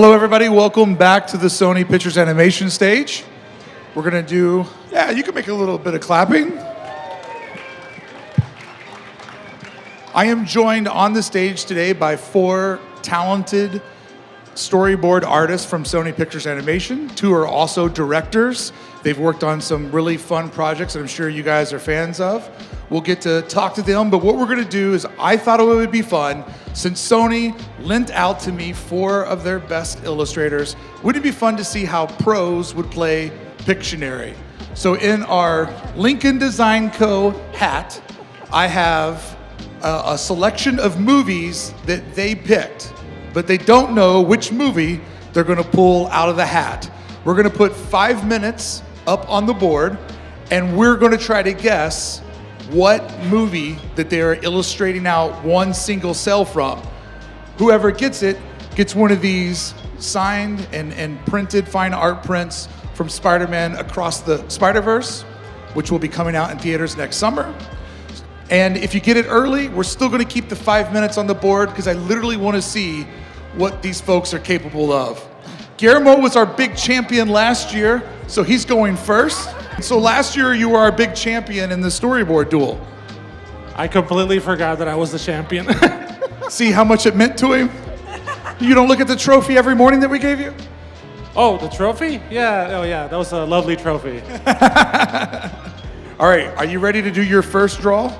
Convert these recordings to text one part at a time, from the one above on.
Hello, everybody. Welcome back to the Sony Pictures Animation stage. We're going to do, you can make a little bit of clapping. I am joined on the stage today by 4 talented storyboard artists from Sony Pictures Animation. 2 are also directors. They've worked on some really fun projects that I'm sure you guys are fans of. We'll get to talk to them, but what we're gonna do is I thought it would be fun, since Sony lent out to me 4 of their best illustrators, wouldn't it be fun to see how pros would play Pictionary? So in our Lincoln Design Co. hat, I have a selection of movies that they picked, but they don't know which movie they're gonna pull out of the hat. We're gonna put 5 minutes up on the board, and we're gonna try to guess what movie that they're illustrating out one single cell from. Whoever gets it gets one of these signed and printed fine art prints from Spider-Man Across the Spider-Verse, which will be coming out in theaters next summer. And if you get it early, we're still gonna keep the 5 minutes on the board because I literally wanna see what these folks are capable of. Guillermo was our big champion last year, so he's going first. So last year you were our big champion in the storyboard duel. I completely forgot that I was the champion. See how much it meant to him? You don't look at the trophy every morning that we gave you? Oh, the trophy? Yeah, oh yeah, that was a lovely trophy. All right, are you ready to do your first draw?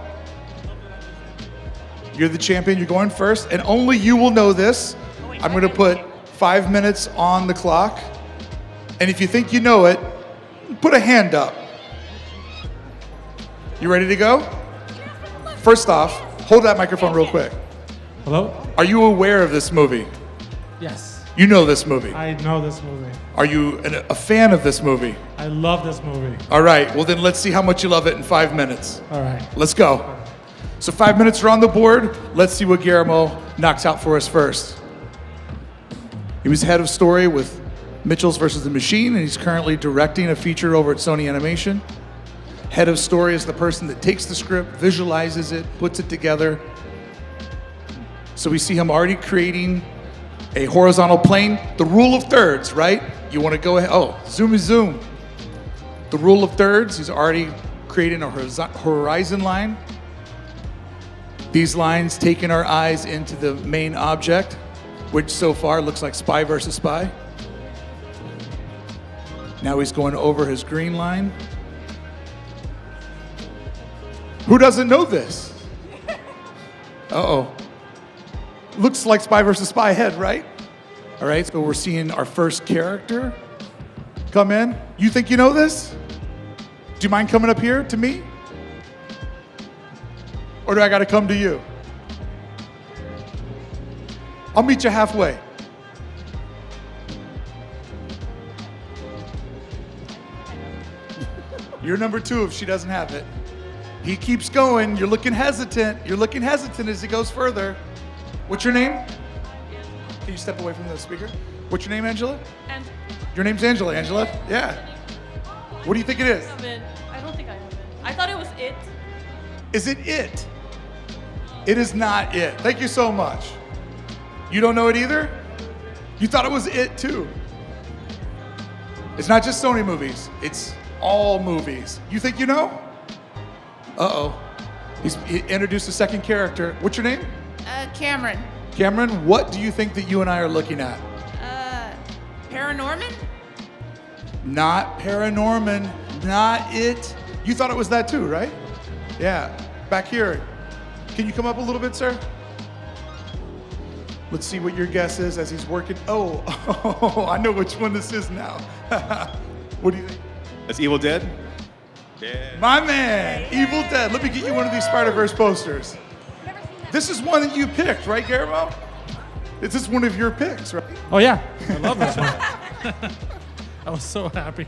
You're the champion, you're going first, and only you will know this. I'm gonna put 5 minutes on the clock, and if you think you know it, put a hand up. You ready to go? First off, hold that microphone real quick. Hello? Are you aware of this movie? Yes. You know this movie. I know this movie. Are you a fan of this movie? I love this movie. All right, well then let's see how much you love it in 5 minutes. All right. Let's go. So 5 minutes are on the board. Let's see what Guillermo knocks out for us first. He was head of story with Mitchell's vs. the Machine, and he's currently directing a feature over at Sony Animation. Head of story is the person that takes the script, visualizes it, puts it together. So we see him already creating a horizontal plane. The rule of thirds, right? You want to go ahead, zoom. The rule of thirds, he's already creating a horizon line. These lines taking our eyes into the main object, which so far looks like Spy versus Spy. Now he's going over his green line. Who doesn't know this? Uh-oh. Looks like Spy versus Spy head, right? All right, so we're seeing our first character come in. You think you know this? Do you mind coming up here to me? Or do I gotta come to you? I'll meet you halfway. You're number 2 if she doesn't have it. He keeps going. You're looking hesitant. You're looking hesitant as he goes further. What's your name? Can you step away from the speaker? What's your name, Angela? Angela. Your name's Angela. Angela? Yeah. What do you think it is? I don't think I have it. I thought it was it. Is it it? It is not it. Thank you so much. You don't know it either? You thought it was it too. It's not just Sony movies. It's all movies. You think you know? Uh-oh. He introduced a second character. What's your name? Cameron. Cameron, what do you think that you and I are looking at? Paranorman? Not Paranorman. Not it. You thought it was that too, right? Yeah. Back here. Can you come up a little bit, sir? Let's see what your guess is as he's working. Oh, I know which one this is now. What do you think? That's Evil Dead? Yeah. My man, Evil Dead. Let me get you one of these Spider-Verse posters. This is one that you picked, right, Guillermo? Is this one of your picks, right? Oh yeah, I love this one. I was so happy.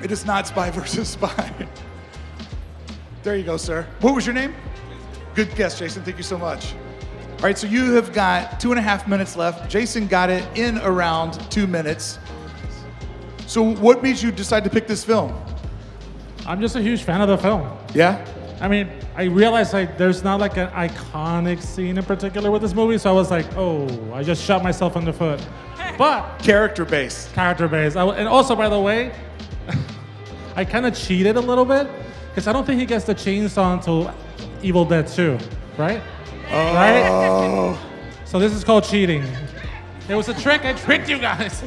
It is not Spy versus Spy. There you go, sir. What was your name? Good guess, Jason. Thank you so much. All right, so you have got 2.5 minutes left. Jason got it in around 2 minutes. So what made you decide to pick this film? I'm just a huge fan of the film. Yeah? I mean, I realized like there's not like an iconic scene in particular with this movie, so I was like, oh, I just shot myself in the foot. But Character based. character based, and also by the way, I kind of cheated a little bit because I don't think he gets the chainsaw until Evil Dead 2, right? Oh. Right? So this is called cheating. It was a trick. I tricked you guys.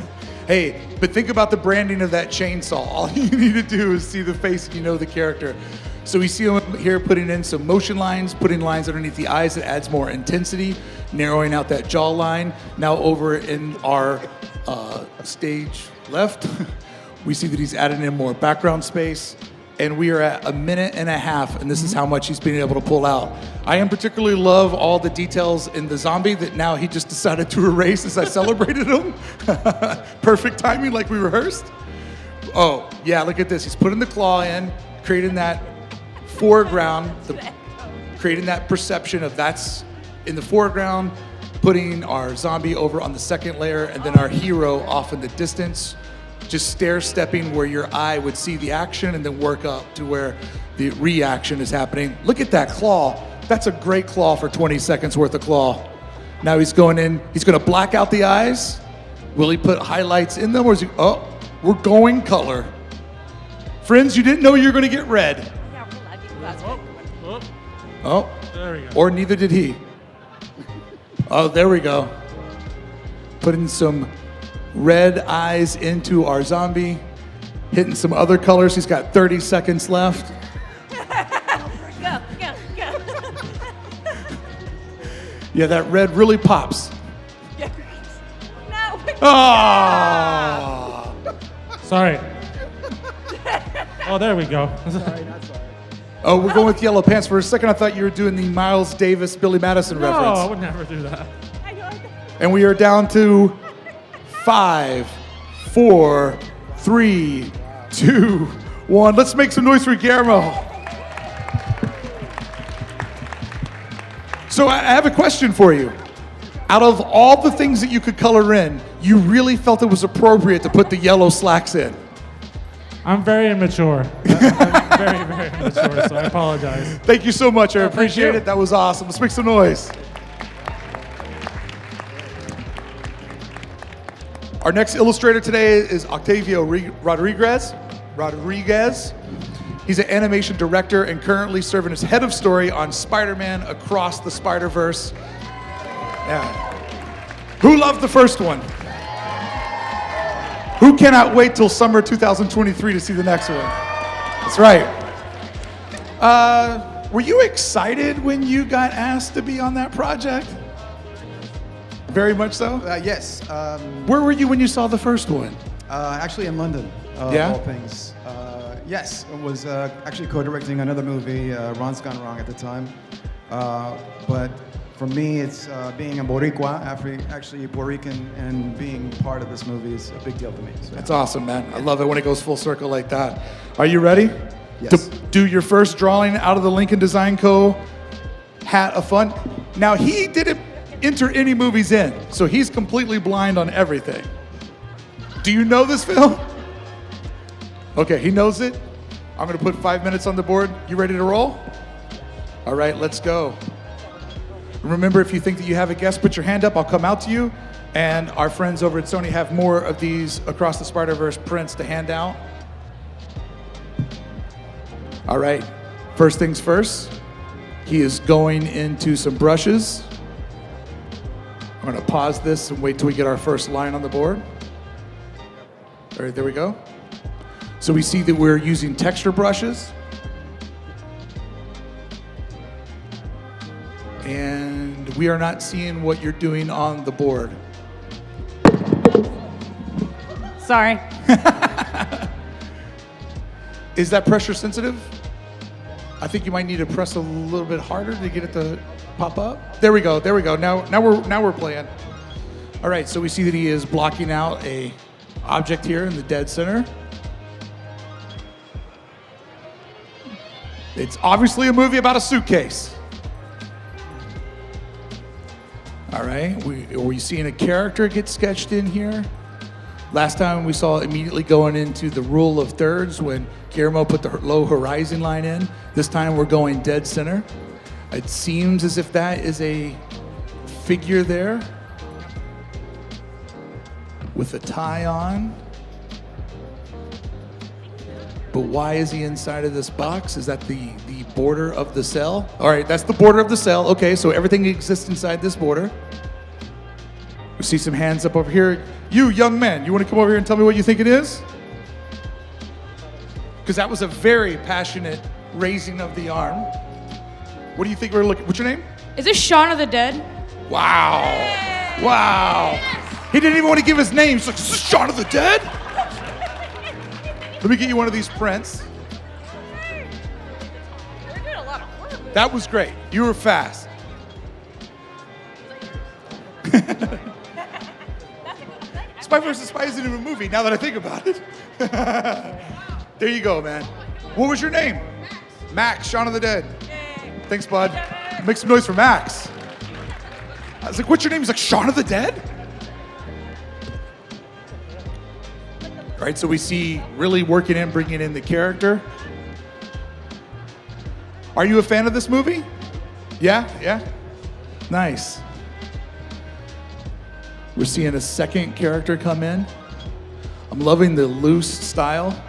Hey, but think about the branding of that chainsaw. All you need to do is see the face and you know the character. So we see him here putting in some motion lines, putting lines underneath the eyes that adds more intensity, narrowing out that jawline. Now over in our stage left, we see that he's adding in more background space. And we are at 1.5 minutes, and this is how much he's been able to pull out. I in particularly love all the details in the zombie that now he just decided to erase as I celebrated him. Perfect timing, like we rehearsed. Oh, yeah, look at this. He's putting the claw in, creating that foreground, creating that perception of that's in the foreground, putting our zombie over on the second layer, and then our hero off in the distance. Just stair-stepping where your eye would see the action and then work up to where the reaction is happening. Look at that claw. That's a great claw for 20 seconds worth of claw. Now he's going in, he's gonna black out the eyes. Will he put highlights in them or is he, oh, we're going color. Friends, you didn't know you were gonna get red. Oh, There we go. or neither did he. Oh, there we go. Putting some red eyes into our zombie, hitting some other colors. He's got 30 seconds left. Go, go, go. Yeah, that red really pops. No. Ah! Sorry. Oh, there we go. Oh, we're going with yellow pants. For a second, I thought you were doing the Miles Davis, Billy Madison No, I reference. would never do that. And we are down to 5, 4, 3, 2, 1. Let's make some noise for Guillermo. So I have a question for you. Out of all the things that you could color in, you really felt it was appropriate to put the yellow slacks in. I'm very immature. I'm very, very immature, so I apologize. Thank you so much. I thank appreciate you. it. That was awesome. Let's make some noise. Our next illustrator today is Octavio Rodriguez. He's an animation director and currently serving as head of story on Spider-Man Across the Spider-Verse. Yeah. Who loved the first one? Who cannot wait till summer 2023 to see the next one? That's right. Were you excited when you got asked to be on that project? Very much so? Yes. Where were you when you saw the first one? Actually in London, Yeah? of all things. Yes, I was actually co-directing another movie, Ron's Gone Wrong at the time. But for me, it's being a Boricua, actually Puerto Rican, and being part of this movie is a big deal to me. So. That's awesome, man. I love it when it goes full circle like that. Are you ready? Yes. To do your first drawing out of the Lincoln Design Co. hat of fun? Now, he didn't enter any movies in, so he's completely blind on everything. Do you know this film? Okay, he knows it. I'm gonna put 5 minutes on the board. You ready to roll? All right, let's go. Remember, if you think that you have a guest, put your hand up. I'll come out to you. And our friends over at Sony have more of these Across the Spider-Verse prints to hand out. All right, first things first. He is going into some brushes. I'm gonna pause this and wait till we get our first line on the board. All right, there we go. So we see that we're using texture brushes. And we are not seeing what you're doing on the board. Sorry. Is that pressure sensitive? I think you might need to press a little bit harder to get it to pop up. There we go, there we go. Now we're playing. All right, so we see that he is blocking out a object here in the dead center. It's obviously a movie about a suitcase. All right, are we seeing a character get sketched in here? Last time we saw immediately going into the rule of thirds when Guillermo put the low horizon line in. This time we're going dead center. It seems as if that is a figure there with a tie on. But why is he inside of this box? Is that the border of the cell? All right, that's the border of the cell. Okay, so everything exists inside this border. We see some hands up over here. You, young man, you want to come over here and tell me what you think it is? Because that was a very passionate raising of the arm. What do you think we're looking? What's your name? Is this Shaun of the Dead? Wow. Wow. He didn't even want to give his name. He's like, is this Shaun of the Dead? Let me get you one of these prints. That was great. You were fast. Spy vs. Spy isn't even a movie, now that I think about it. There you go, man. What was your name? Max, Shaun of the Dead. Thanks, bud. Make some noise for Max. I was like, what's your name? He's like, Shaun of the Dead? All right, so we see really working in, bringing in the character. Are you a fan of this movie? Yeah? Yeah? Nice. We're seeing a second character come in. I'm loving the loose style.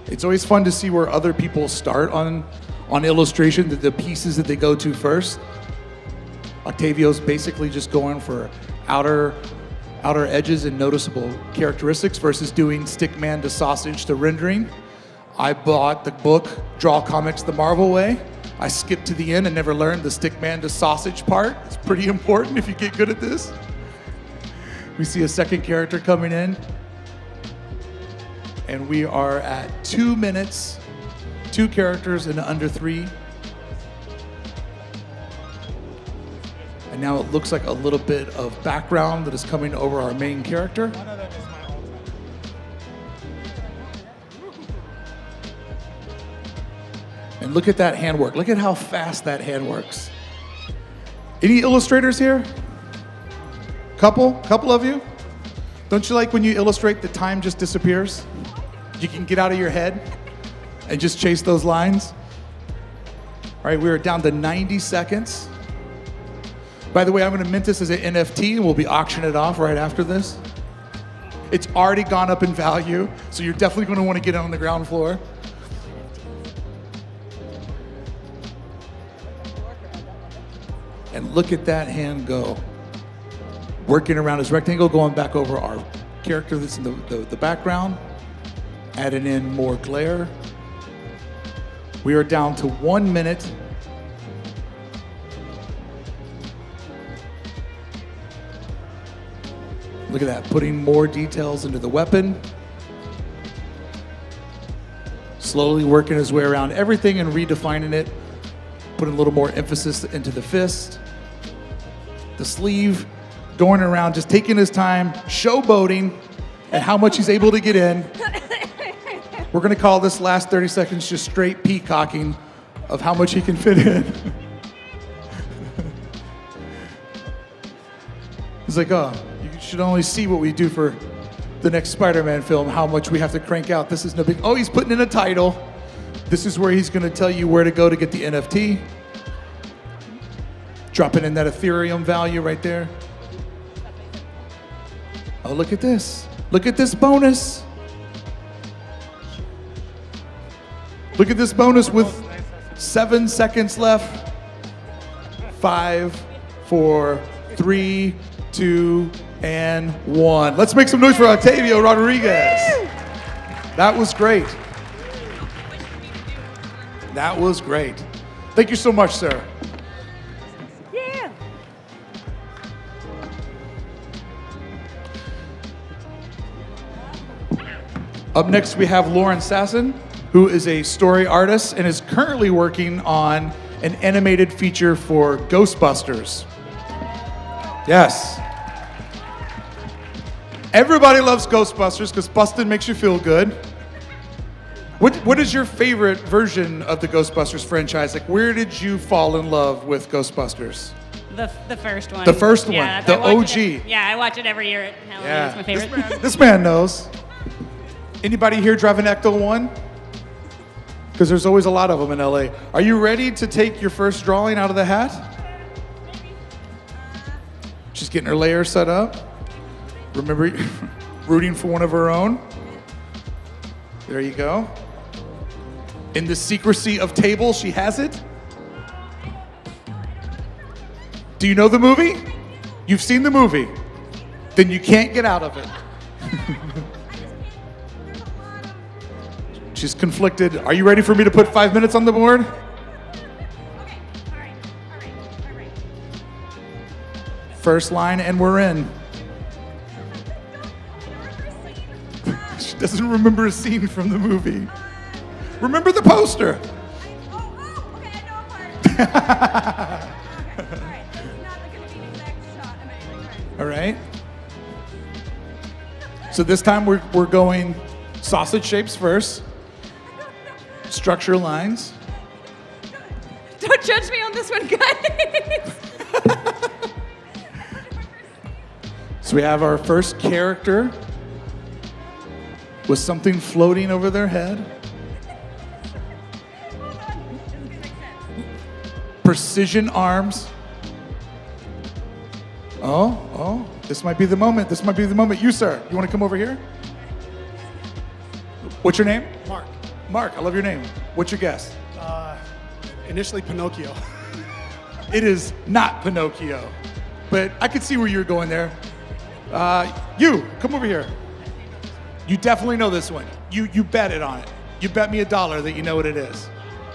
It's always fun to see where other people start on illustration, the pieces that they go to first. Octavio's basically just going for outer edges and noticeable characteristics versus doing stickman to sausage to rendering. I bought the book, Draw Comics the Marvel Way. I skipped to the end and never learned the stickman to sausage part. It's pretty important if you get good at this. We see a second character coming in. And we are at 2 minutes, 2 characters in under 3. And now it looks like a little bit of background that is coming over our main character. And look at that handwork. Look at how fast that hand works. Any illustrators here? Couple of you? Don't you like when you illustrate, the time just disappears? You can get out of your head and just chase those lines. All right, we are down to 90 seconds. By the way, I'm gonna mint this as an NFT and we'll be auctioning it off right after this. It's already gone up in value, so you're definitely gonna wanna get it on the ground floor. And look at that hand go. Working around his rectangle, going back over our character that's in the background, adding in more glare. We are down to 1 minute. Look at that, putting more details into the weapon. Slowly working his way around everything and redefining it, putting a little more emphasis into the fist. The sleeve, going around, just taking his time, showboating at how much he's able to get in. We're gonna call this last 30 seconds just straight peacocking of how much he can fit in. He's like, oh, you should only see what we do for the next Spider-Man film, how much we have to crank out. This is no big, oh, he's putting in a title. This is where he's gonna tell you where to go to get the NFT. Dropping in that Ethereum value right there. Oh, look at this. Look at this bonus. Look at this bonus with 7 seconds left. 5, 4, 3, 2, and 1. Let's make some noise for Octavio Rodriguez. That was great. That was great. Thank you so much, sir. Yeah. Up next, we have Lauren Sassen, who is a story artist and is currently working on an animated feature for Ghostbusters. Yes. Everybody loves Ghostbusters because busting makes you feel good. What is your favorite version of the Ghostbusters franchise? Like, where did you fall in love with Ghostbusters? The first one. The first one, Yeah, the I watch OG. I watch it every year at Halloween. Yeah. It's my favorite. This man knows. Anybody here drive an Ecto 1? Because there's always a lot of them in LA. Are you ready to take your first drawing out of the hat? She's getting her layer set up. Remember, rooting for one of her own. There you go. In the secrecy of tables, she has it. Do you know the movie? You've seen the movie. Then you can't get out of it. She's conflicted. Are you ready for me to put 5 minutes on the board? First line, and we're in. She doesn't remember a scene from the movie. Remember the poster. Okay, I know a part. Okay, all right. It's not like gonna be an exact shot. Amazing. All right. So this time we're going sausage shapes first. Structure lines. Don't judge me on this one, guys. So we have our first character with something floating over their head. Precision arms. Oh, this might be the moment. This might be the moment. You, sir, you want to come over here? What's your name? Mark. Mark, I love your name. What's your guess? Initially Pinocchio. It is not Pinocchio, but I could see where you're going there. You, come over here. You definitely know this one. You bet it on it. You bet me $1 that you know what it is.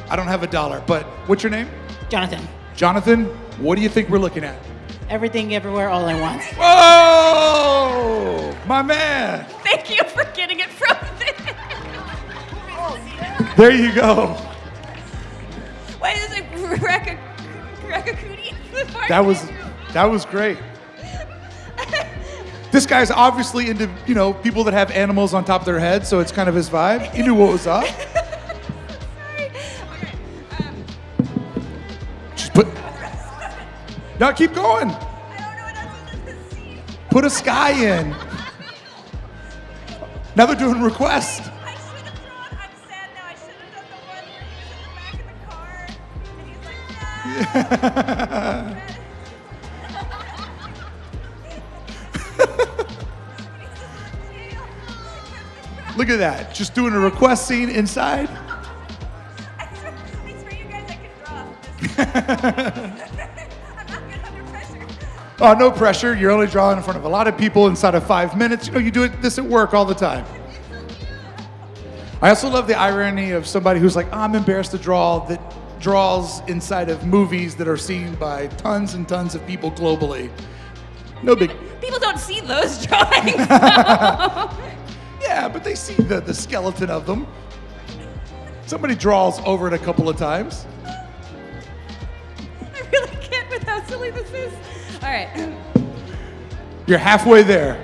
I don't have $1, but what's your name? Jonathan. Jonathan, what do you think we're looking at? Everything, everywhere, all at once. Whoa! My man! Thank you for getting it from there. There you go. Wait, is it Rakakuni? That was great. This guy's obviously into, people that have animals on top of their head, so it's kind of his vibe. He knew what was up. Sorry. Okay. Just put. No, keep going. I don't know what else is in this scene. Put a sky in. Now they're doing requests. I should have drawn. I'm sad now. I should have done the one where he was in the back of the car and he's like, nah. Look at that. Just doing a request scene inside. I swear you guys I can draw. I'm not good under pressure. Oh, no pressure. You're only drawing in front of a lot of people inside of 5 minutes. You do this at work all the time. I also love the irony of somebody who's like, I'm embarrassed to draw, that draws inside of movies that are seen by tons and tons of people globally. No big. People don't see those drawings. Yeah, but they see the skeleton of them. Somebody draws over it a couple of times. I really can't with how silly this is. All right. You're halfway there.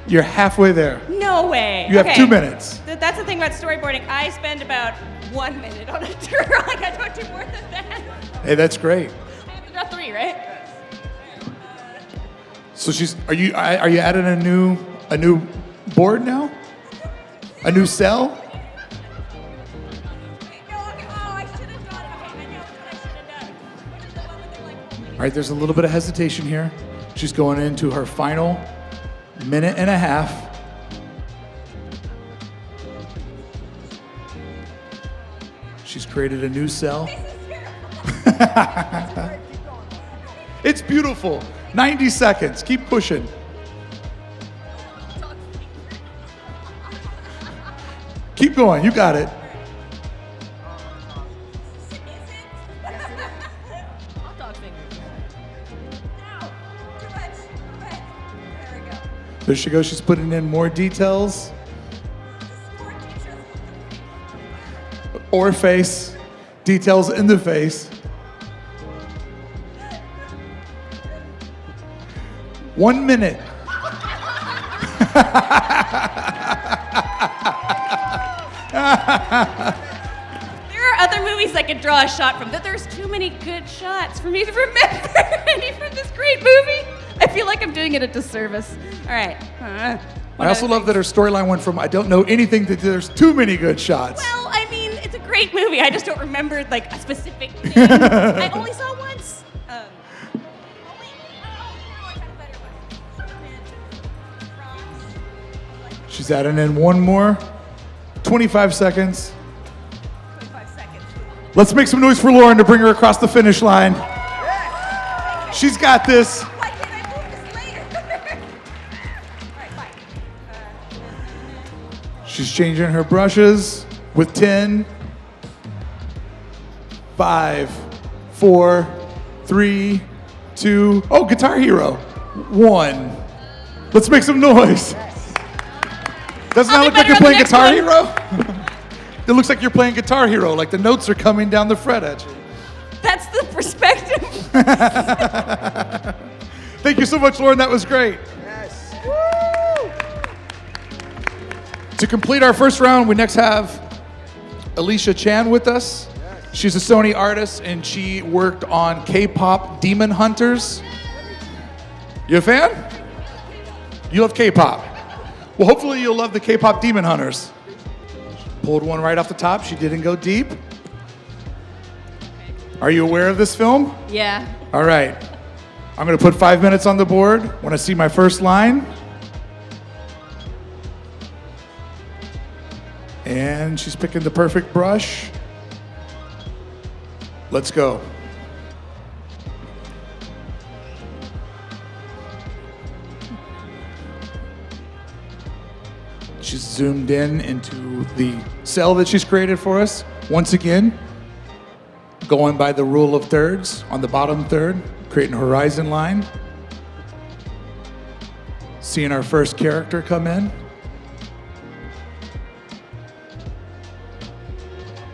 You're halfway there. No way. You have Okay. 2 minutes. That's the thing about storyboarding. I spend about 1 minute on a drawing. I don't do more than that. Hey, that's great. I have to draw 3, right? So are you adding a new board now? A new cell? No, okay. Oh, I should have drawn. Okay, I know what I should have done. Which is the one where they're like holding All right, there's a little bit of hesitation here. She's going into her final minute and a half. She's created a new cell. It's beautiful. 90 seconds. Keep pushing. Keep going. You got it. Hot dog fingers. No, too much. Okay. There we go. There she goes. She's putting in more details. More details. Or face. Details in the face. 1 minute. There are other movies I could draw a shot from. There's too many good shots for me to remember any from this great movie. I feel like I'm doing it a disservice. All right. I also love that her storyline went from I don't know anything to there's too many good shots. Well, I mean, it's a great movie. I just don't remember like a specific thing. I only saw it once. She's adding in one more. 25 seconds. 25 seconds. Let's make some noise for Lauren to bring her across the finish line. She's got this. Why can't I move this later? All right, fine. She's changing her brushes with 10, 5, 4, 3, 2, oh, Guitar Hero, 1. Let's make some noise. Doesn't that I'll look be like you're better playing on the Guitar next Hero? It looks like you're playing Guitar Hero, like the notes are coming down the fret at you. That's the perspective. Thank you so much, Lauren. That was great. To complete our first round, we next have Alicia Chan with us. She's a Sony artist, and she worked on K-pop Demon Hunters. You a fan? You love K-pop. Well, hopefully you'll love the K-pop Demon Hunters. Pulled one right off the top. She didn't go deep. Are you aware of this film? Yeah. All right. I'm going to put 5 minutes on the board when I see my first line. And she's picking the perfect brush. Let's go. She's zoomed in into the cell that she's created for us. Once again, going by the rule of thirds on the bottom third, creating a horizon line. Seeing our first character come in.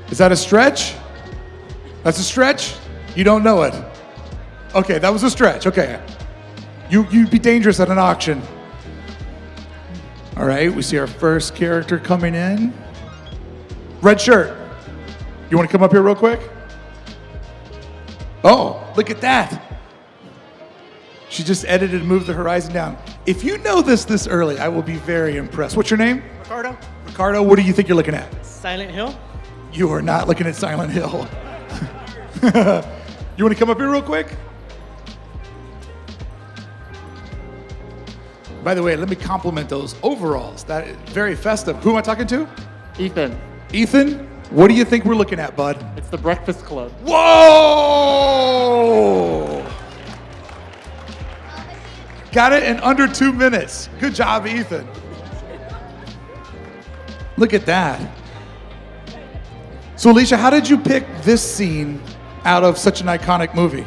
Is that a stretch? That's a stretch? You don't know it. Okay, that was a stretch. Okay. You'd be dangerous at an auction. All right, we see our first character coming in. Red shirt. You want to come up here real quick? Oh, look at that. She just edited and moved the horizon down. If you know this early, I will be very impressed. What's your name? Ricardo, Ricardo, what do you think you're looking at? Silent Hill. You are not looking at Silent Hill. You want to come up here real quick? By the way, let me compliment those overalls. That is very festive. Who am I talking to? Ethan, Ethan, what do you think we're looking at, bud? it's the Breakfast Club. Whoa! Got it in under 2 minutes. Good job, Ethan. Look at that. So, Alicia, how did you pick this scene out of such an iconic movie?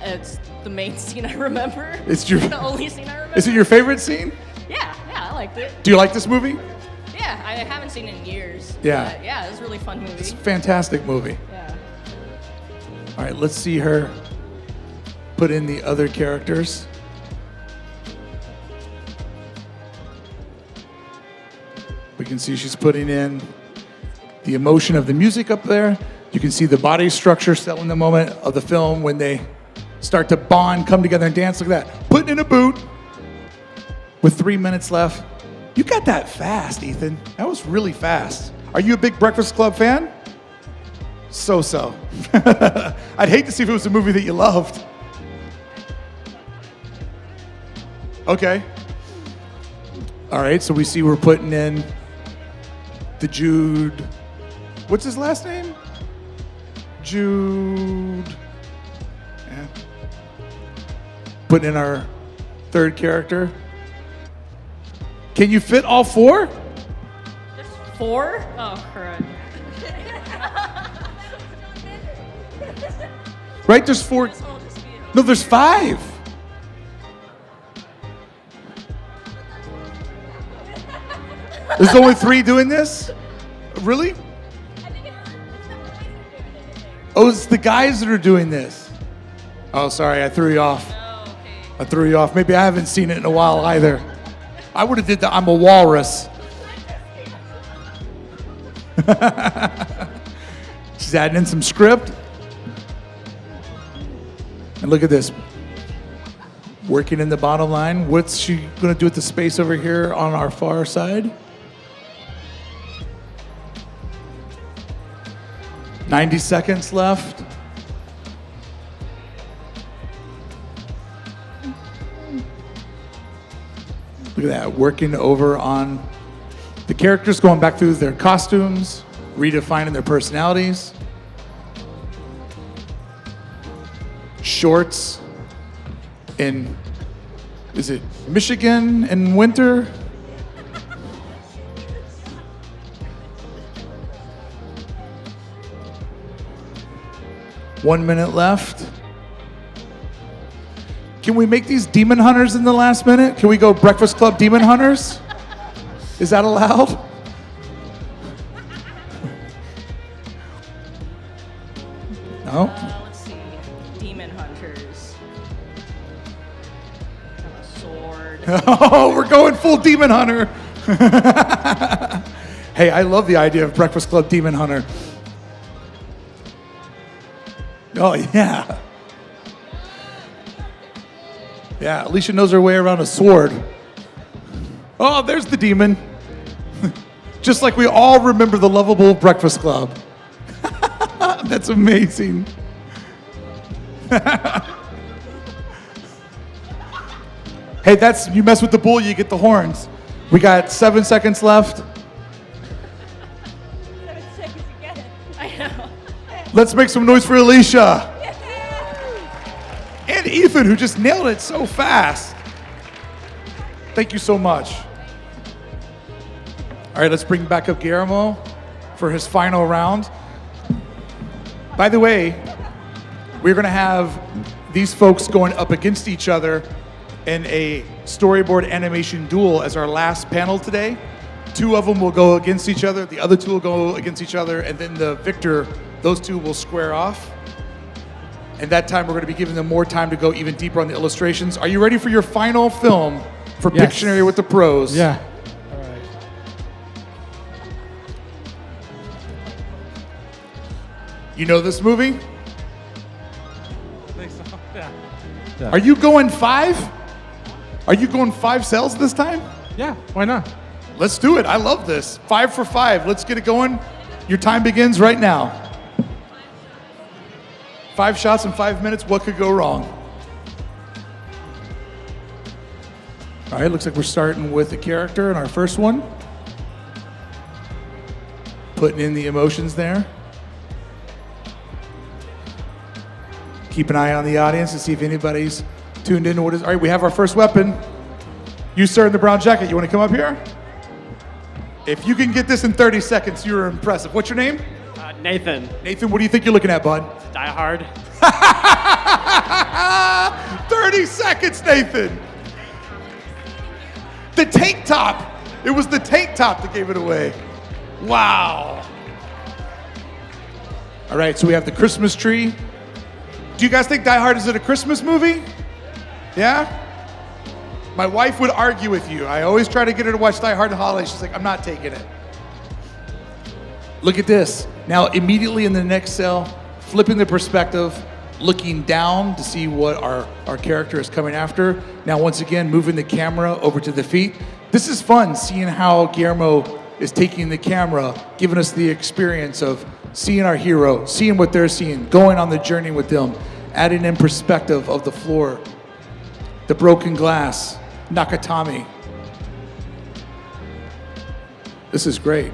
It's the main scene I remember. It's your, The only scene I remember. is it your favorite scene? Yeah, I liked it. Do you like this movie? Yeah, I haven't seen it in years. Yeah. But yeah, it was a really fun movie. It's a fantastic movie. Yeah. All right, let's see her put in the other characters. We can see she's putting in the emotion of the music up there. You can see the body structure selling the moment of the film when they start to bond, come together and dance. Look at that. Putting in a boot with 3 minutes left. You got that fast, Ethan. That was really fast. Are you a big Breakfast Club fan? So-so. I'd hate to see if it was a movie that you loved. Okay. All right, so we see we're putting in the Jude. What's his last name? Jude. Yeah. Putting in our third character. Can you fit all four? There's 4? Oh, crap. Right, there's 4. No, there's 5. There's only 3 doing this? Really? Oh, it's the guys that are doing this. Oh, sorry, I threw you off. I threw you off. Maybe I haven't seen it in a while either. I would have did the I'm a walrus. She's adding in some script. And look at this. Working in the bottom line. What's she gonna do with the space over here on our far side? 90 seconds left. Look at that, working over on the characters, going back through their costumes, redefining their personalities. Shorts in, is it Michigan in winter? One minute left. Can we make these demon hunters in the last minute? Can we go Breakfast Club demon hunters? Is that allowed? No? Let's see. Demon hunters. Have a sword. Oh, we're going full demon hunter. Hey, I love the idea of Breakfast Club demon hunter. Oh, yeah. Yeah, Alicia knows her way around a sword. Oh, there's the demon. Just like we all remember the lovable Breakfast Club. That's amazing. Hey, you mess with the bull, you get the horns. We got 7 seconds left. 7 seconds again. I know. Let's make some noise for Alicia. And Ethan, who just nailed it so fast. Thank you so much. All right, let's bring back up Guillermo for his final round. By the way, we're gonna have these folks going up against each other in a storyboard animation duel as our last panel today. 2 of them will go against each other, the other 2 will go against each other, and then the victor, those 2 will square off. And that time we're gonna be giving them more time to go even deeper on the illustrations. Are you ready for your final film for Yes. Pictionary with the pros? Yeah. You know this movie? I think so. Yeah. Are you going 5? Are you going 5 cells this time? Yeah, why not? Let's do it. I love this. 5 for 5. Let's get it going. Your time begins right now. 5 shots in 5 minutes. What could go wrong? All right, looks like we're starting with a character in our first one. Putting in the emotions there. Keep an eye on the audience to see if anybody's tuned in to what is. All right, we have our first weapon. You, sir, in the brown jacket, you want to come up here? If you can get this in 30 seconds, you're impressive. What's your name? Nathan. Nathan, what do you think you're looking at, bud? Die Hard. 30 seconds, Nathan. The tank top. It was the tank top that gave it away. Wow. All right, so we have the Christmas tree. Do you guys think Die Hard is a Christmas movie? Yeah? My wife would argue with you. I always try to get her to watch Die Hard in the holidays. She's like, I'm not taking it. Look at this. Now, immediately in the next cell, flipping the perspective, looking down to see what our character is coming after. Now, once again, moving the camera over to the feet. This is fun, seeing how Guillermo is taking the camera, giving us the experience of seeing our hero, seeing what they're seeing, going on the journey with them, adding in perspective of the floor, the broken glass, Nakatami. This is great.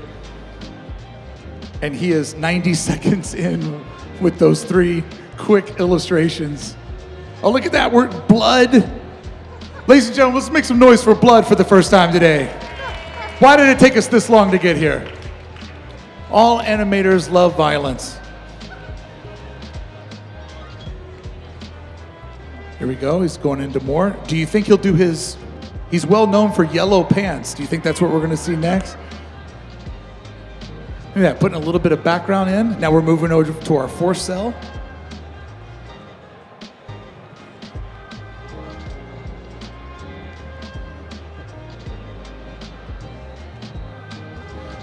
And he is 90 seconds in with those 3 quick illustrations. Oh, look at that, we're blood. Ladies and gentlemen, let's make some noise for blood for the first time today. Why did it take us this long to get here? All animators love violence. Here we go, he's going into more. Do you think he'll do he's well known for yellow pants. Do you think that's what we're gonna see next? Look at that, putting a little bit of background in. Now we're moving over to our 4th cell.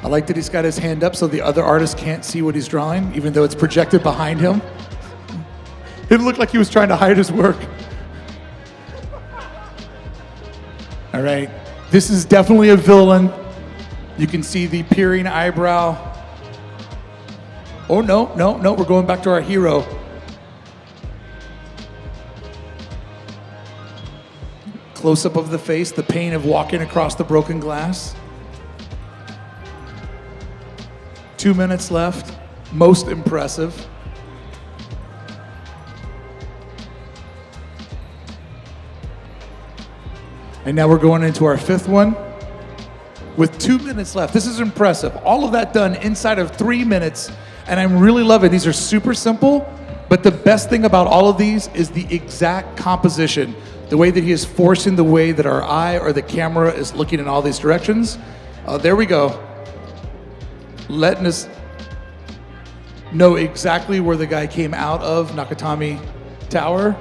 I like that he's got his hand up so the other artist can't see what he's drawing, even though it's projected behind him. It looked like he was trying to hide his work. All right. This is definitely a villain. You can see the peering eyebrow. Oh, no, we're going back to our hero. Close-up of the face, the pain of walking across the broken glass. 2 minutes left. Most impressive. And now we're going into our fifth one with 2 minutes left. This is impressive. All of that done inside of 3 minutes, and I'm really loving it. These are super simple, but the best thing about all of these is the exact composition. The way that he is forcing the way that our eye or the camera is looking in all these directions. There we go. Letting us know exactly where the guy came out of Nakatomi Tower.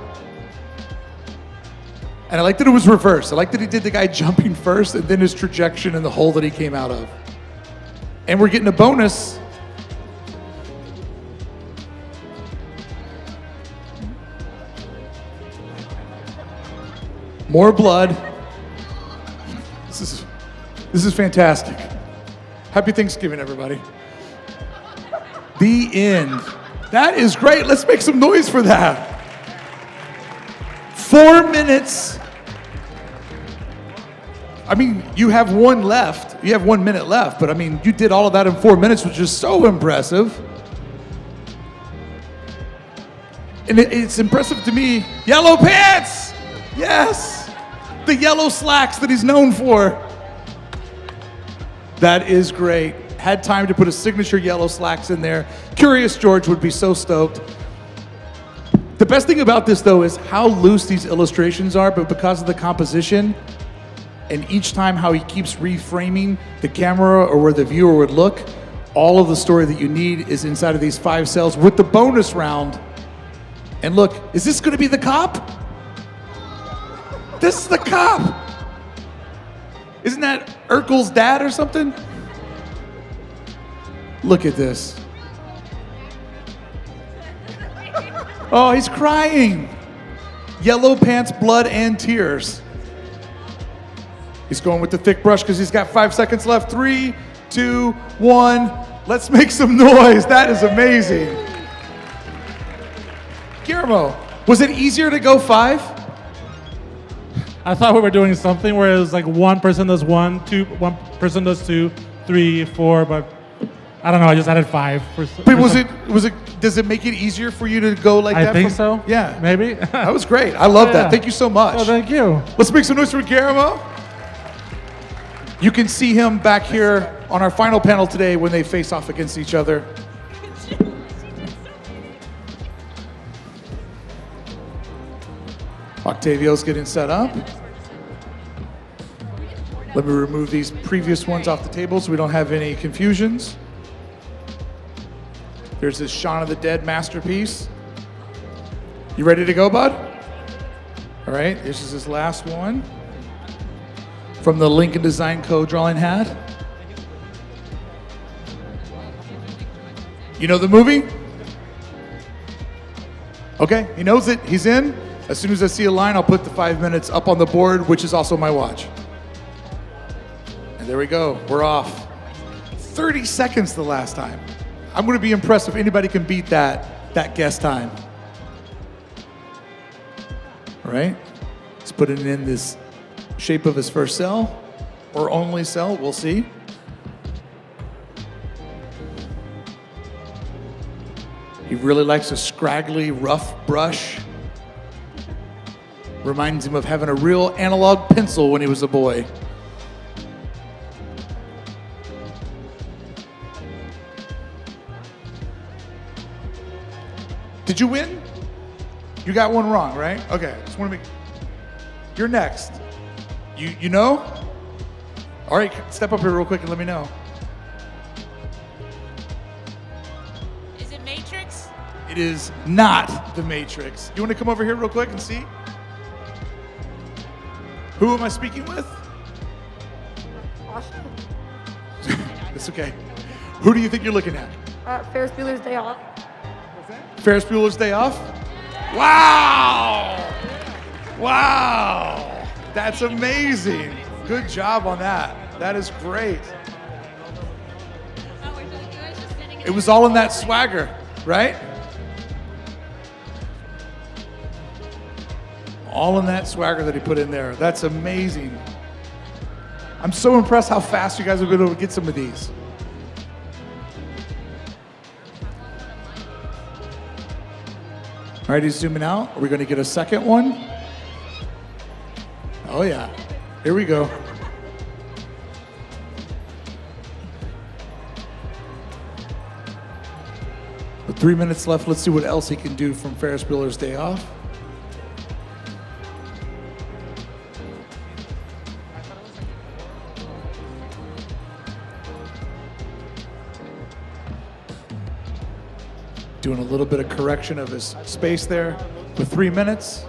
And I like that it was reversed. I like that he did the guy jumping first and then his trajectory in the hole that he came out of. And we're getting a bonus. More blood. This is fantastic. Happy Thanksgiving, everybody. The end. That is great. Let's make some noise for that. 4 minutes. I mean, you have one left. You have 1 minute left, but I mean, you did all of that in 4 minutes, which is so impressive. And it's impressive to me. Yellow pants! Yes! The yellow slacks that he's known for. That is great. Had time to put his signature yellow slacks in there. Curious George would be so stoked. The best thing about this, though, is how loose these illustrations are, but because of the composition, and each time how he keeps reframing the camera or where the viewer would look, all of the story that you need is inside of these 5 cells with the bonus round. And look, is this gonna be the cop? This is the cop. Isn't that Urkel's dad or something? Look at this. Oh, he's crying. Yellow pants, blood, and tears. He's going with the thick brush because he's got 5 seconds left. 3, 2, 1. Let's make some noise. That is amazing. Guillermo, was it easier to go 5? I thought we were doing something where it was like one person does 1, 2, one person does 2, 3, 4, but I don't know. I just added 5. But was it? Does it make it easier for you to go like that? I think so. Yeah, Maybe. that was great. I love that. Thank you so much. Oh, thank you. Let's make some noise for Guillermo. You can see him back here on our final panel today when they face off against each other. Octavio's getting set up. Let me remove these previous ones off the table so we don't have any confusions. There's this Shaun of the Dead masterpiece. You ready to go, bud? All right, this is his last one from the Lincoln Design Co. drawing hat. You know the movie? Okay, he knows it. He's in. As soon as I see a line, I'll put the 5 minutes up on the board, which is also my watch. And there we go. We're off. 30 seconds the last time. I'm going to be impressed if anybody can beat that guess time. All right. Let's put it in this shape of his first cell or only cell. We'll see. He really likes a scraggly, rough brush. Reminds him of having a real analog pencil when he was a boy. Did you win? You got one wrong, right? Okay, just want to make... You're next. You know? All right, step up here real quick and let me know. Is it Matrix? It is not the Matrix. You want to come over here real quick and see? Who am I speaking with? It's okay. Who do you think you're looking at? Ferris Bueller's Day Off. Ferris Bueller's Day Off? Wow! Wow! That's amazing. Good job on that. That is great. Oh, we're just sitting in It was all in that swagger, right? All in that swagger that he put in there. That's amazing. I'm so impressed how fast you guys have been able to get some of these. All right, he's zooming out. Are we going to get a second one? Oh, yeah. Here we go. With 3 minutes left, let's see what else he can do from Ferris Bueller's Day Off. Doing a little bit of correction of his space there with 3 minutes.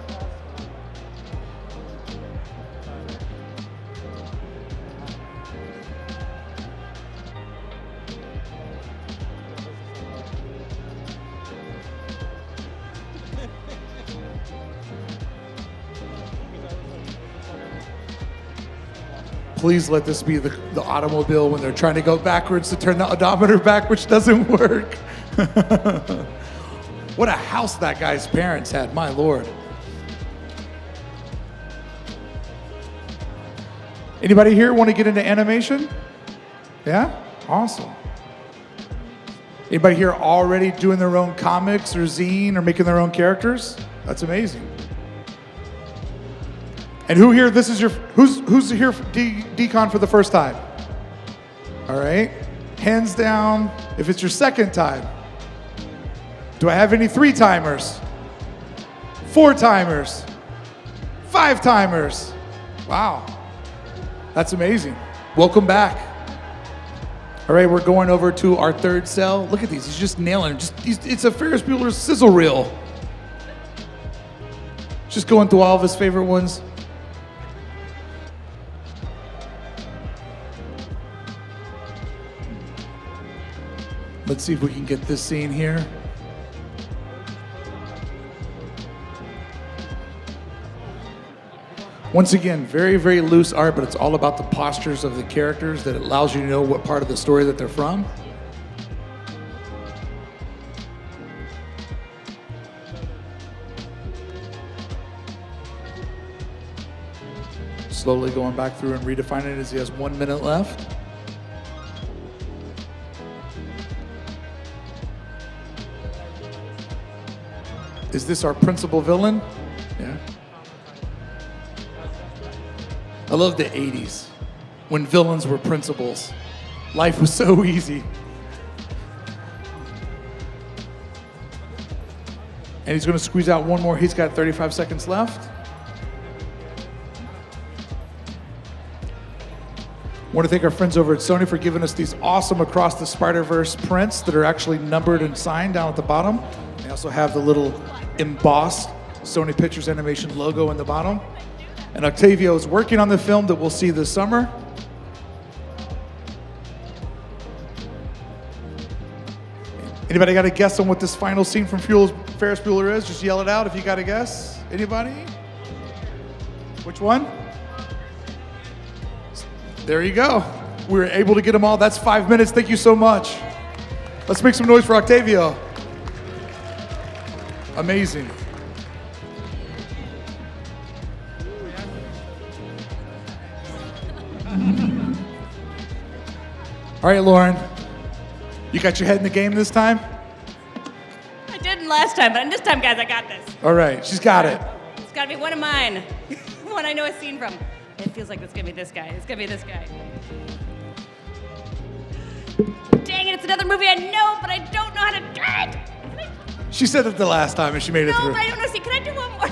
Please let this be the automobile when they're trying to go backwards to turn the odometer back, which doesn't work. What a house that guy's parents had, my Lord. Anybody here want to get into animation? Yeah? Awesome. Anybody here already doing their own comics or zine or making their own characters? That's amazing. And who here, who's here for DCon for the first time? All right. Hands down, if it's your second time. Do I have any 3-timers? 4-timers? 5-timers? Wow. That's amazing. Welcome back. All right, we're going over to our third cell. Look at these, he's just nailing it. It's a Ferris Bueller's sizzle reel. Just going through all of his favorite ones. Let's see if we can get this scene here. Once again, very, very loose art, but it's all about the postures of the characters that allows you to know what part of the story that they're from. Slowly going back through and redefining it as he has 1 minute left. Is this our principal villain? Yeah. I love the 80s when villains were principals. Life was so easy. And he's going to squeeze out one more. He's got 35 seconds left. I want to thank our friends over at Sony for giving us these awesome Across the Spider-Verse prints that are actually numbered and signed down at the bottom. They also have the little embossed Sony Pictures Animation logo in the bottom. And Octavio is working on the film that we'll see this summer. Anybody got a guess on what this final scene from Ferris Bueller is? Just yell it out if you got a guess. Anybody? Which one? There you go. We were able to get them all. That's 5 minutes. Thank you so much. Let's make some noise for Octavio. Amazing. All right, Lauren, you got your head in the game this time? I didn't last time, but this time, guys, I got this. All right, she's got it. It's got to be one of mine. One I know a scene from. It feels like it's going to be this guy. It's going to be this guy. Dang it, it's another movie I know, but I don't know how to do it. She said it the last time and she made it No, through. but I don't know. See, can I do one more?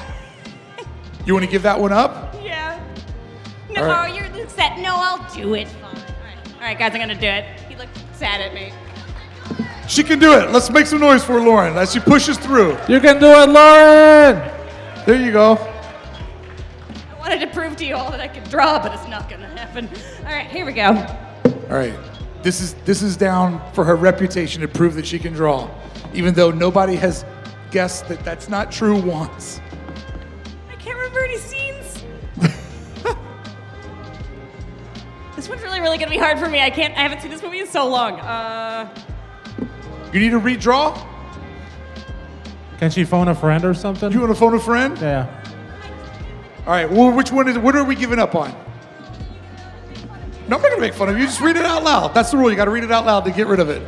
You want to give that one up? Yeah. No, All right. you're set. No, I'll do it. Fine. All right, guys, I'm going to do it. He looked sad at me. She can do it. Let's make some noise for Lauren as she pushes through. You can do it, Lauren! There you go. I wanted to prove to you all that I could draw, but it's not going to happen. All right, here we go. All right. This is down for her reputation to prove that she can draw, even though nobody has guessed that that's not true once. I can't remember any scenes. are really gonna be hard for me. I haven't seen this movie in so long. You need to redraw? Can she phone a friend or something? You want to phone a friend? Yeah. All right, well, which one is it? What are we giving up on? No, I'm not gonna make fun of you. Just read it out loud. That's the rule. You gotta read it out loud to get rid of it.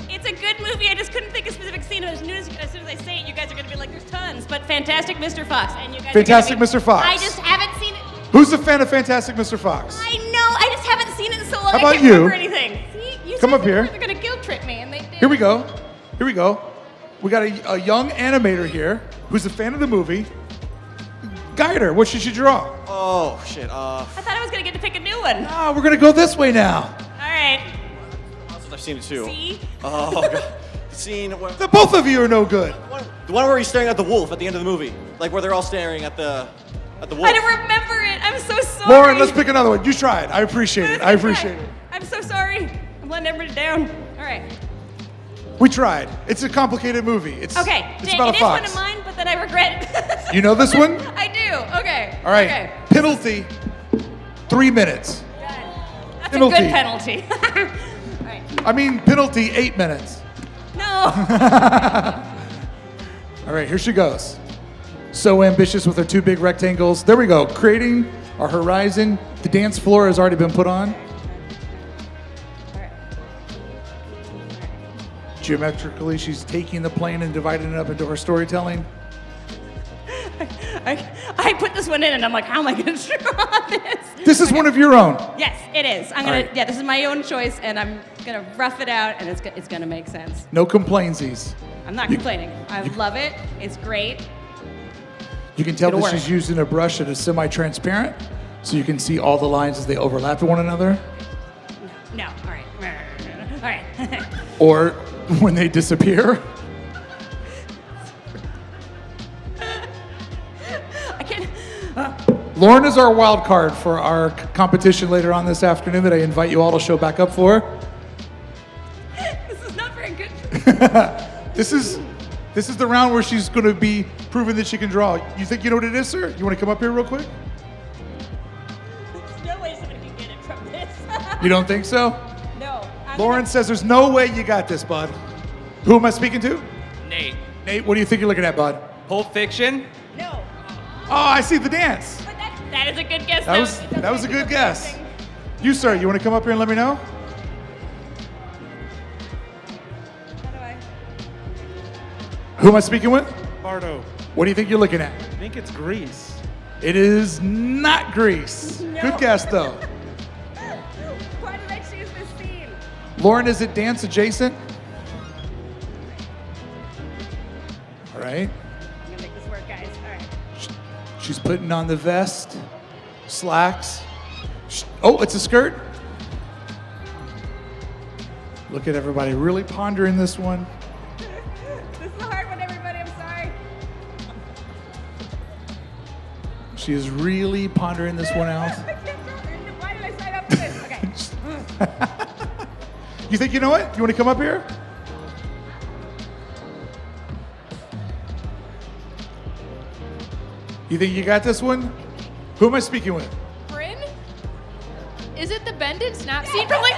It's a good movie. I just couldn't think of a specific scene. As soon as I say it, you guys are gonna be like, "There's tons." But Fantastic Mr. Fox, and you guys. Fantastic Mr. Fox. I just haven't seen it. Who's a fan of Fantastic Mr. Fox? I know. I just haven't seen it in so long. How I about can't you? remember anything. See, you Come said up here. They're gonna guilt trip me, and they did. Here we go. Here we go. We got a young animator here who's a fan of the movie. Guide her. What should she draw? Oh, shit. I thought I was gonna get to pick a new one. Ah, we're gonna go this way now. All right. I've seen it too. See? Oh, God. The scene where, The both of you are no good. the one where he's staring at the wolf at the end of the movie. Like where they're all staring at the wolf. I don't remember it. I'm so sorry. Lauren, let's pick another one. You try it. I appreciate it. I appreciate it. I'm so sorry. I'm letting everybody down. All right. We tried. It's a complicated movie. It's Okay. It's Dang, about it a is one fox. of mine, but then I regret. You know this one? I do. Okay. All right. Okay. Penalty. 3 minutes. That's Penalty. a good penalty. All right. I mean, penalty 8 minutes. No. All right, here she goes. So ambitious with her 2 big rectangles. There we go. Creating our horizon. The dance floor has already been put on. Geometrically, she's taking the plane and dividing it up into her storytelling. I put this one in, and I'm like, how am I going to draw this? This is one of your own. Yes, it is. I'm All gonna. right. Yeah, this is my own choice, and I'm gonna rough it out, and it's gonna make sense. No complainsies. I'm not complaining. I love it. It's great. You can tell It'll that work. she's using a brush that is semi-transparent, so you can see all the lines as they overlap to one another, No. All right. All right. or when they disappear. I can't. Lauren is our wild card for our competition later on this afternoon that I invite you all to show back up for. This is not very good. This is the round where she's going to be proving that she can draw. You think you know what it is, sir? You want to come up here real quick? There's no way somebody can get it from this. You don't think so? No. Lauren says there's no way you got this, bud. Who am I speaking to? Nate. Nate, what do you think you're looking at, bud? Pulp Fiction? No. Oh, I see the dance. But that is a good guess. That was a good guess. You, sir, you want to come up here and let me know? How do I? Who am I speaking with? Bardo. What do you think you're looking at? I think it's Grease. It is not Grease. No. Good guess, though. Why did I choose this scene? Lauren, is it dance adjacent? All right. I'm gonna make this work, guys. All right. She's putting on the vest, slacks. Oh, it's a skirt. Look at everybody really pondering this one. This is a hard one, everybody. I'm sorry. She is really pondering this one out. I can't draw it. Why did I sign up for this? Okay. You think you know it? You want to come up here? You think you got this one? Who am I speaking with? Bryn? Is it the bend and snap scene from like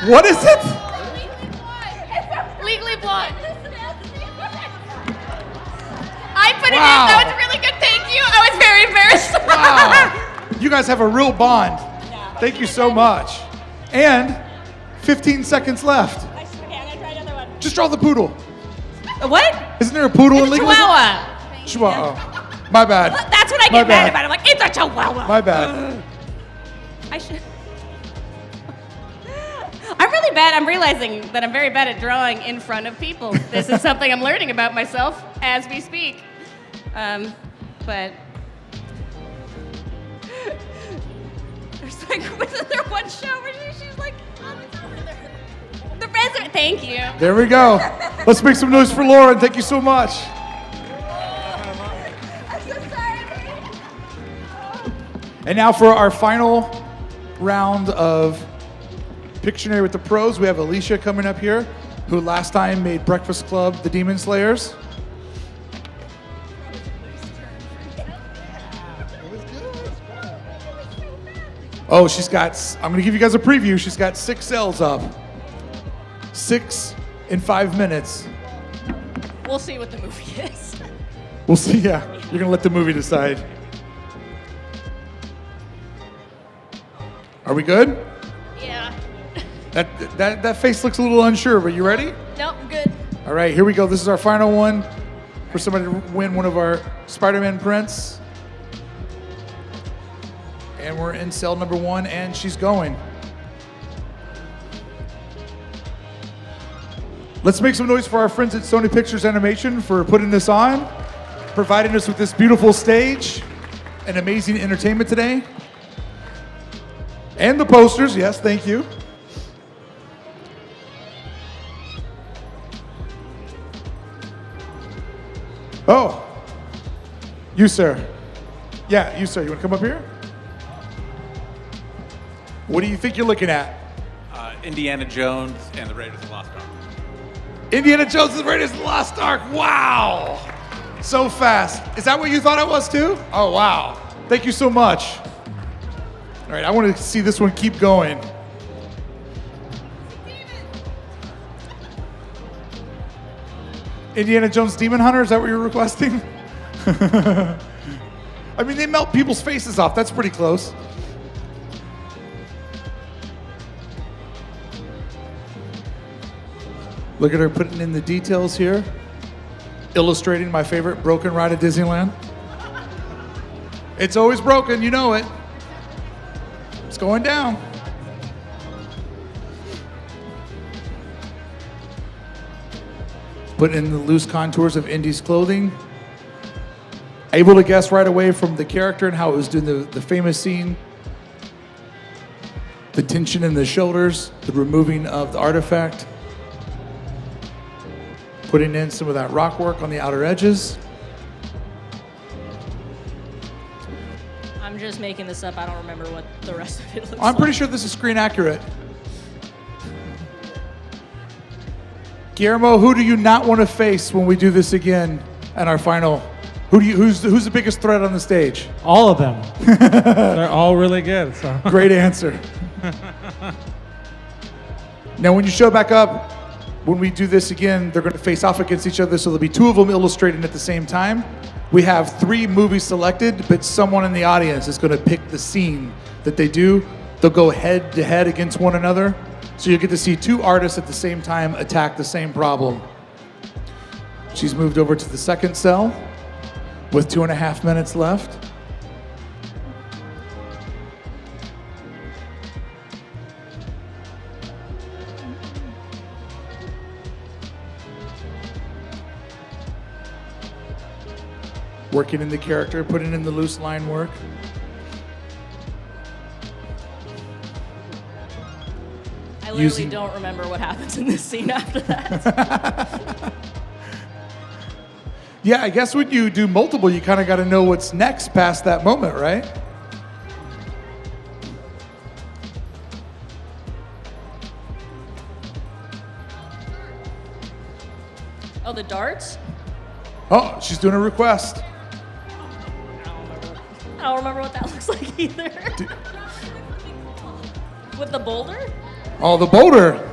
What is it? Legally Blonde? I put it Wow. in. That was really good. Thank you. I was very embarrassed. Wow. You guys have a real bond. Thank you so much. And 15 seconds left. Okay, I'm gonna try another one. Just draw the poodle. What? Isn't there a poodle in Legally? Chihuahua. Chihuahua. My bad. That's what I My get mad bad. about. I'm like, it's a chihuahua. My bad. I should. I'm really bad. I'm realizing that I'm very bad at drawing in front of people. This is something I'm learning about myself as we speak. But there's like, wasn't there one show where she's like, oh, it's over there. The resident. Thank you. There we go. Let's make some noise for Lauren. Thank you so much. I'm so sorry. And now for our final round of Pictionary with the pros, we have Alicia coming up here, who last time made Breakfast Club, The Demon Slayers. Oh, I'm gonna give you guys a preview. She's got 6 cells up. 6 in 5 minutes. We'll see what the movie is. We'll see, yeah. You're gonna let the movie decide. Are we good? Yeah. That face looks a little unsure, but you ready? Nope, I'm good. All right, here we go. This is our final one for somebody to win one of our Spider-Man prints. And we're in cell number 1, and she's going. Let's make some noise for our friends at Sony Pictures Animation for putting this on, providing us with this beautiful stage and amazing entertainment today. And the posters, yes, thank you. Oh, you, sir. Yeah, you, sir. You want to come up here? What do you think you're looking at? Indiana Jones and the Raiders of the Lost Ark. Indiana Jones and the Raiders of the Lost Ark. Wow. So fast. Is that what you thought it was too? Oh, wow. Thank you so much. All right, I want to see this one keep going. Indiana Jones Demon Hunter, is that what you're requesting? I mean, they melt people's faces off. That's pretty close. Look at her putting in the details here, illustrating my favorite broken ride at Disneyland. It's always broken, you know it. It's going down. Putting in the loose contours of Indy's clothing. Able to guess right away from the character and how it was doing the famous scene. The tension in the shoulders, the removing of the artifact. Putting in some of that rock work on the outer edges. I'm just making this up. I don't remember what the rest of it looks like. I'm pretty sure this is screen accurate. Guillermo, who do you not want to face when we do this again at our final? Who's the biggest threat on the stage? All of them. They're all really good. So. Great answer. Now, when you show back up, when we do this again, they're going to face off against each other, so there'll be 2 of them illustrating at the same time. We have 3 movies selected, but someone in the audience is going to pick the scene that they do. They'll go head to head against one another. So you get to see 2 artists at the same time attack the same problem. She's moved over to the second cell with 2.5 minutes left. Working in the character, putting in the loose line work. I literally don't remember what happens in this scene after that. Yeah, I guess when you do multiple, you kind of got to know what's next past that moment, right? Oh, the darts? Oh, she's doing a request. I don't remember what that looks like either. With the boulder? Oh, the boulder.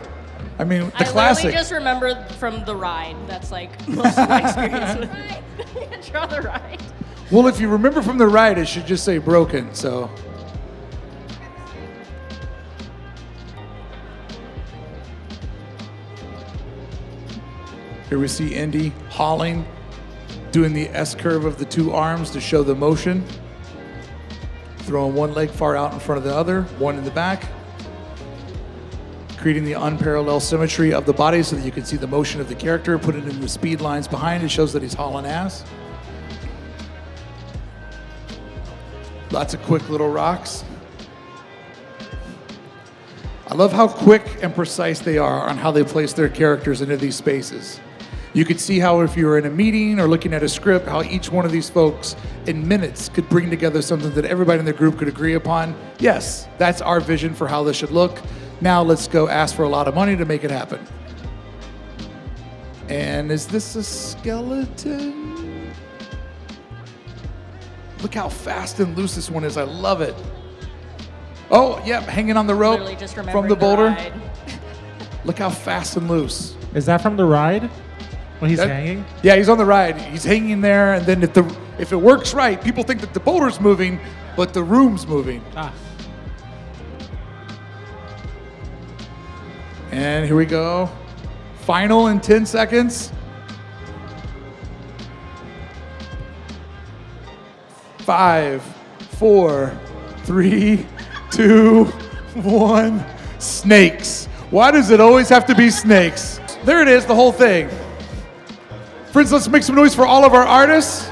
I mean, the I classic. literally just remember from the ride. That's like most of my experience with it. Draw the ride. Well, if you remember from the ride, it should just say broken, so. Here we see Indy hauling, doing the S-curve of the 2 arms to show the motion. Throwing one leg far out in front of the other, one in the back. Creating the unparalleled symmetry of the body so that you can see the motion of the character, put it in the speed lines behind. It shows that he's hauling ass. Lots of quick little rocks. I love how quick and precise they are on how they place their characters into these spaces. You could see how if you were in a meeting or looking at a script, how each one of these folks in minutes could bring together something that everybody in the group could agree upon. Yes, that's our vision for how this should look. Now let's go ask for a lot of money to make it happen. And is this a skeleton? Look how fast and loose this one is. I love it. Oh, yep, hanging on the rope Literally just from remembering the boulder. ride. Look how fast and loose. Is that from the ride? When he's That- hanging? Yeah, he's on the ride. He's hanging there, and then if it works right, people think that the boulder's moving, but the room's moving. Ah. And here we go. Final in 10 seconds. 5, 4, 3, 2, 1. Snakes. Why does it always have to be snakes? There it is, the whole thing. Friends, let's make some noise for all of our artists.